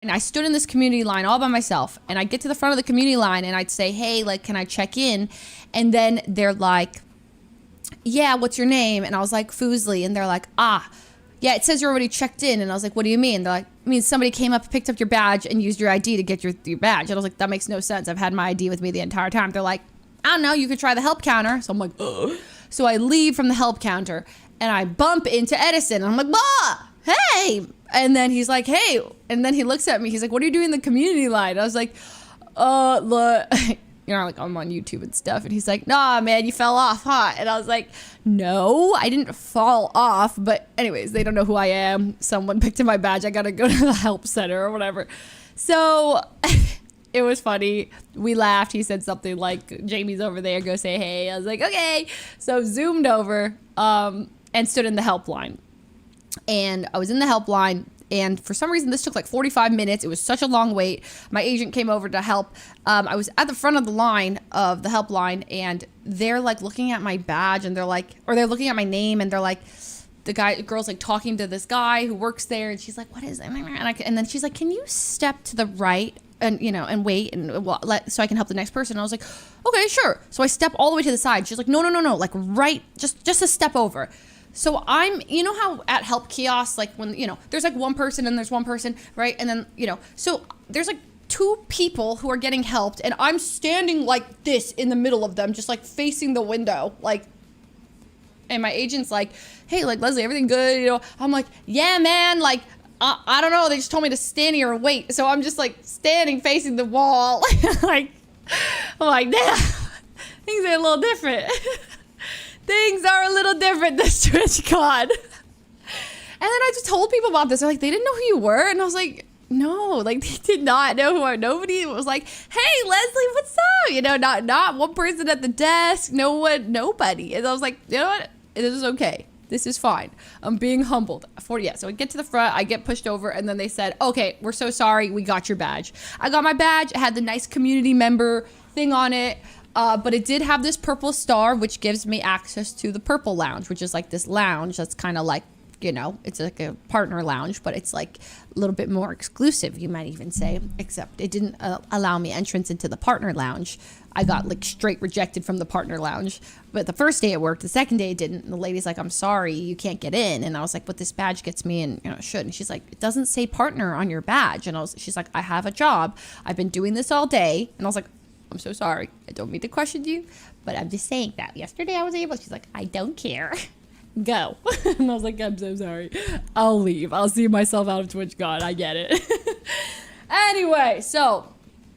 And I stood in this community line all by myself, and I'd get to the front of the community line and I'd say, hey, like, can I check in? And then they're like, yeah, what's your name? And I was like, Fuslie. And they're like, yeah, it says you're already checked in. And I was like, what do you mean? They're like, I mean, somebody came up, picked up your badge and used your ID to get your badge. And I was like, that makes no sense. I've had my ID with me the entire time. They're like, I don't know, you could try the help counter. So I'm like, ugh. So I leave from the help counter and I bump into Edison. And I'm like, hey. And then he's like, hey. And then he looks at me. He's like, what are you doing in the community line? I was like, look. You know, like, I'm on YouTube and stuff. And he's like, nah, man, you fell off, huh? And I was like, no, I didn't fall off. But anyways, they don't know who I am. Someone picked up my badge. I got to go to the help center or whatever. So it was funny. We laughed. He said something like, Jamie's over there. Go say hey. I was like, okay. So zoomed over and stood in the helpline. And I was in the helpline, and for some reason this took like 45 minutes. It was such a long wait. My agent came over to help. I was at the front of the line of the helpline, and they're like looking at my badge, and they're like, or they're looking at my name, and they're like, the girl's like talking to this guy who works there, and she's like, what is it? And then she's like, can you step to the right and, you know, and wait and so I can help the next person? And I was like, okay, sure. So I step all the way to the side. She's like, no, like right, just a step over. So you know how at help kiosks, like when, you know, there's like one person and there's one person, right? And then, you know, so there's like two people who are getting helped, and I'm standing like this in the middle of them, just like facing the window, like, and my agent's like, hey, like, Leslie, everything good? You know, I'm like, yeah, man, like, I don't know. They just told me to stand here and wait. So I'm just like standing facing the wall. Like, I'm like, damn, things are a little different. Things are a little different this Twitchcon. And then I just told people about this. They're like, they didn't know who you were. And I was like, no, like, they did not know who I. Nobody was like, hey, Leslie, what's up? You know, not one person at the desk. No one, nobody. And I was like, you know what? This is okay. This is fine. I'm being humbled. So I get to the front, I get pushed over, and then they said, okay, we're so sorry. We got your badge. I got my badge. It had the nice community member thing on it. But it did have this purple star, which gives me access to the purple lounge, which is like this lounge that's kind of like, you know, it's like a partner lounge, but it's like a little bit more exclusive, you might even say, except it didn't allow me entrance into the partner lounge. I got like straight rejected from the partner lounge. But the first day it worked, the second day it didn't. And the lady's like, I'm sorry, you can't get in. And I was like, but this badge gets me in, you know, it should. And she's like, it doesn't say partner on your badge. And she's like, I have a job. I've been doing this all day. And I was like, I'm so sorry. I don't mean to question you, but I'm just saying that. Yesterday I was able. She's like, I don't care. Go. And I was like, I'm so sorry. I'll leave. I'll see myself out of Twitchcon. I get it. Anyway, so